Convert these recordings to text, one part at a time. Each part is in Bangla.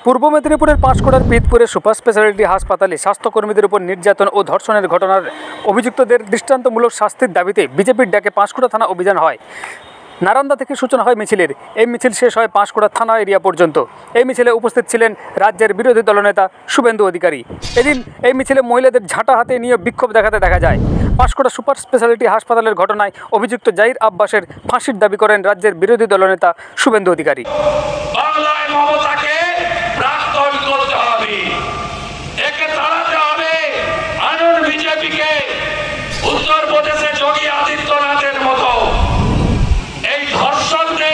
পূর্ব মেদিনীপুরের পাঁশকুড়ার পিতপুরে সুপার স্পেশালিটি হাসপাতালে স্বাস্থ্যকর্মীদের উপর নির্যাতন ও ধর্ষণের ঘটনার অভিযুক্তদের দৃষ্টান্তমূলক শাস্তির দাবিতে বিজেপির ডাকে পাঁশকুড়া থানা অভিযান হয়। নারান্দা থেকে সূচনা হয় মিছিলের। এই মিছিল শেষ হয় পাঁশকুড়া থানা এরিয়া পর্যন্ত। এই মিছিলে উপস্থিত ছিলেন রাজ্যের বিরোধী দলনেতা শুভেন্দু অধিকারী। এদিন এই মিছিলে মহিলাদের ঝাঁটা হাতে নিয়ে বিক্ষোভ দেখাতে দেখা যায়। পাঁশকুড়া সুপার স্পেশালিটি হাসপাতালের ঘটনায় অভিযুক্ত জাহির আব্বাসের ফাঁসির দাবি করেন রাজ্যের বিরোধী দলনেতা শুভেন্দু অধিকারী। উত্তর প্রদেশে যোগী আদিত্যনাথের মতো এই ধর্ষণকে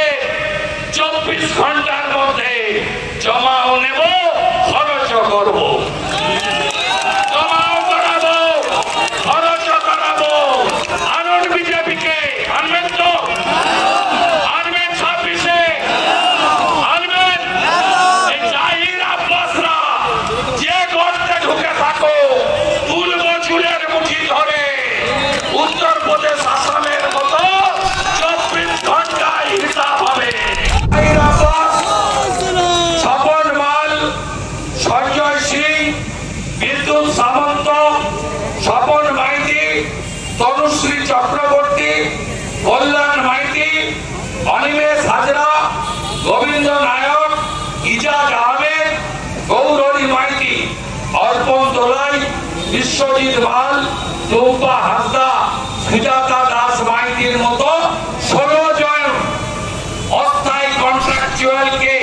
24 ঘন্টার মধ্যে জমাও নেব, খরচ করব, জমাও করাবো, খরচ করাবো। আনুন বিজেপিকে, আনবেন তো? আনবেন 26-এ? আনবেন? এই জাহির আব্বাসরা যে গর্তে ঢুকে থাকো, তুলব চুলের মুঠি ধরে। উত্তর প্রদেশ আসামের মতো 24 ঘন্টায় হিসাব হবে। স্বপন মাল, সঞ্জয় সিং, বিদ্যুৎ সামন্ত, স্বপন মাইতি, তনুশ্রী চক্রবর্তী, কল্যাণ মাইতি, অনিমেষ হাজরা, গোবিন্দ নায়ক, ইজাজ আহমেদ, গৌরী মাইতি, অর্পণ দোলাই, বিশ্বজিৎ মাল, টুম্পা হাসদা, সুজাতা দাস মাইতির মতো 16 জন অস্থায়ী কন্ট্রাকচুয়ালকে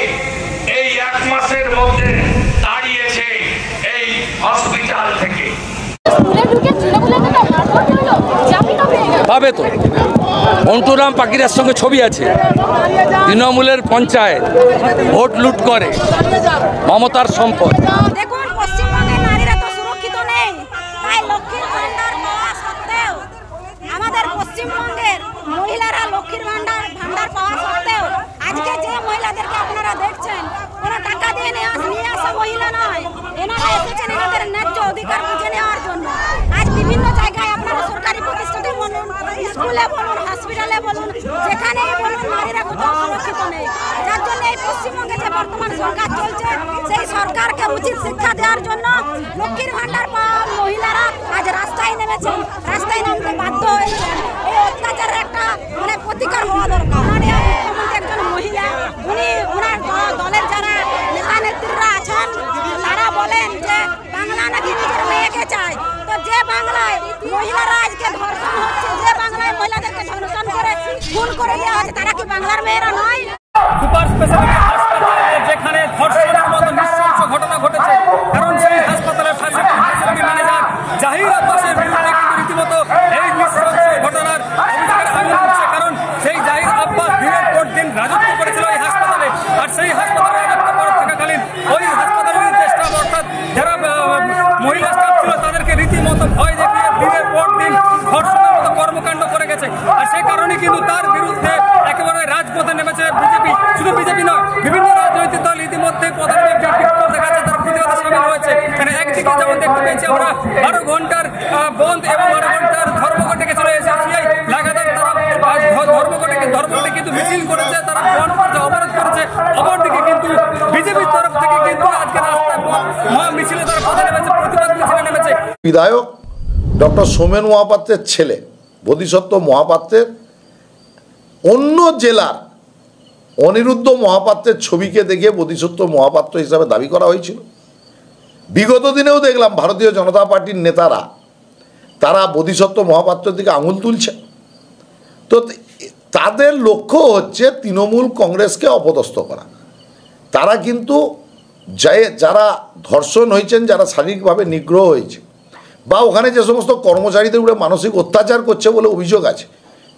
এই 1 মাসের মধ্যে তাড়িয়েছে এই হসপিটাল থেকে। পাবে তো মন্টুরাম পাকিরার সঙ্গে ছবি আছে। তৃণমূলের পঞ্চায়েত ভোট লুট করে, মমতার সম্পদ। দেখুন, পশ্চিমবঙ্গের নারীরা তো সুরক্ষিত নেই। তাই লক্ষ্মীর ভান্ডার পাওয়া সত্ত্বেও, আমাদের পশ্চিমবঙ্গের মহিলারা লক্ষ্মীর ভান্ডার পাওয়া সত্ত্বেও আজকে যে মহিলাদেরকে আপনারা দেখছেন, ওরা টাকা দিয়ে নিয়ে আসা মহিলা নয়। এনারা এসেছেন এনাদের ন্যায্য অধিকার বুঝে নেওয়ার জন্য। আজ বিভিন্ন জায়গায় আপনারা সরকারি প্রতিষ্ঠানে বলুন, স্কুলে বলুন, হসপিটালে বলুন, যেখানেই বলুন, নারীরা কোথাও সুরক্ষিত নেই। যার জন্য এই পশ্চিমবঙ্গে যে বর্তমান সরকার চলছে, সেই সরকারকে উচিত শিক্ষা দেওয়ার জন্য লক্ষ্মীর ভান্ডার পাওয়া মহিলারা আজ রাস্তায় নেমেছেন, রাস্তায় নামতে বাধ্য হয়েছেন। এই অত্যাচারের একটা প্রতিকার হওয়া দরকার। মাননীয় মুখ্যমন্ত্রী একজন মহিলা, উনি ওনার দলের যারা নেতা নেত্রীরা আছেন তারা বলেন যে বাংলা নাকি নিজের মেয়েকে চায়। তো যে বাংলায় মহিলারা আজকে ধর্ষণ হচ্ছে, যে বাংলায় মহিলাদেরকে ধর্ষণ করে খুন করে দেওয়া হচ্ছে, তারা কি বাংলার মেয়েরা নয়? সুপার স্পেশালিটি হাসপাতালে যেখানে ধর্ষণের মতো নৃশংস ঘটনা ঘটেছে, কারণ সেই হাসপাতালের ফ্যাসিলিটি ম্যানেজার জাহির আব্বাসের বিরুদ্ধে কিন্তু রীতিমতো এই নৃশংস ঘটনার অভিযোগের আঙুল উঠছে। কারণ সেই জাহির আব্বাস দিনের পর দিন রাজত্ব করেছিল এই হাসপাতালে, আর সেই হাসপাতালে রাজত্ব করে থাকাকালীন ওই হাসপাতালের যে স্টাফ, অর্থাৎ যারা মহিলা স্টাফ ছিল, তাদেরকে রীতিমতো ভয় দেখিয়ে দিনের পর দিন ধর্ষণের মতো কর্মকাণ্ড করে গেছে। আর সেই কারণে কিন্তু তার বিরুদ্ধে একেবারে রাজপথে নেমেছে বিজেপি। শুধু বিজেপি নয়, বিভিন্ন রাজনৈতিক দল ইতিমধ্যে পদক্ষেপ দেখাচ্ছে, তার প্রতিবাদে সামিল হয়েছে। মানে একদিকে যেমন দেখতে পেয়েছি আমরা 12 ঘন্টার বন্ধ এবং 12 ঘন্টার ধর্মঘটে চলে এসেছে। লাগাতার তারা ধর্মঘটে কিন্তু মিছিল করেছে, তারা বন্ধ করেছে, অবরোধ করেছে। অপরদিকে কিন্তু বিজেপির তরফ থেকে কিন্তু আজকে রাস্তায় মহা মিছিলে তারা পথে নেমেছে, প্রতিবাদ মিছিলে নেমেছে। বিধায়ক ডক্টর সোমেন মহাপাত্রের ছেলে বোধিসত্ত্ব মহাপাত্রের অন্য জেলার অনিরুদ্ধ মহাপাত্রের ছবিকে দেখে বোধিসত্ত্ব মহাপাত্র হিসাবে দাবি করা হয়েছিল। বিগত দিনেও দেখলাম ভারতীয় জনতা পার্টির নেতারা তারা বোধিসত্ত্ব মহাপাত্রের দিকে আঙুল তুলছে। তো তাদের লক্ষ্য হচ্ছে তৃণমূল কংগ্রেসকে অপদস্থ করা। তারা কিন্তু যারা ধর্ষণ হয়েছেন, যারা শারীরিকভাবে নিগ্রহ হয়েছে, বা ওখানে যে সমস্ত কর্মচারীদের উপরে মানসিক অত্যাচার করছে বলে অভিযোগ আছে,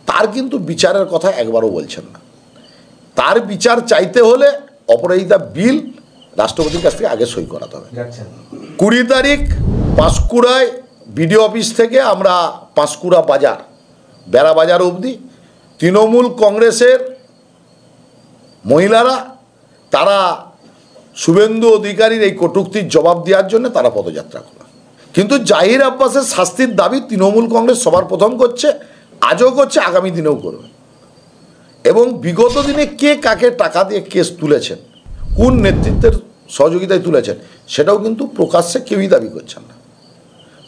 তার কিন্তু বিচারের কথা একবারও বলছেন না। তার বিচার চাইতে হলে অপরাজিতা বিল রাষ্ট্রপতির কাছ থেকে আগে সই করাতে হবে। 20 তারিখ পাঁশকুড়ায় বিডিও অফিস থেকে আমরা পাঁশকুড়া বাজার, বেড়া বাজার অবধি তৃণমূল কংগ্রেসের মহিলারা তারা শুভেন্দু অধিকারীর এই কটূক্তির জবাব দেওয়ার জন্য তারা পদযাত্রা করে। কিন্তু জাহির আব্বাসের শাস্তির দাবি তৃণমূল কংগ্রেস সবার প্রথম করছে, আজও করছে, আগামী দিনেও করবে। এবং বিগত দিনে কে কাকে টাকা দিয়ে কেস তুলেছেন, কোন নেতৃত্বের সহযোগিতায় তুলেছেন, সেটাও কিন্তু প্রকাশ্যে কেউই দাবি করছেন না।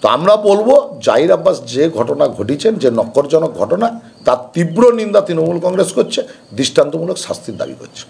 তো আমরা বলবো জাহির আব্বাস যে ঘটনা ঘটিয়েছেন, যে নক্করজনক ঘটনা, তার তীব্র নিন্দা তৃণমূল কংগ্রেস করছে, দৃষ্টান্তমূলক শাস্তির দাবি করছে।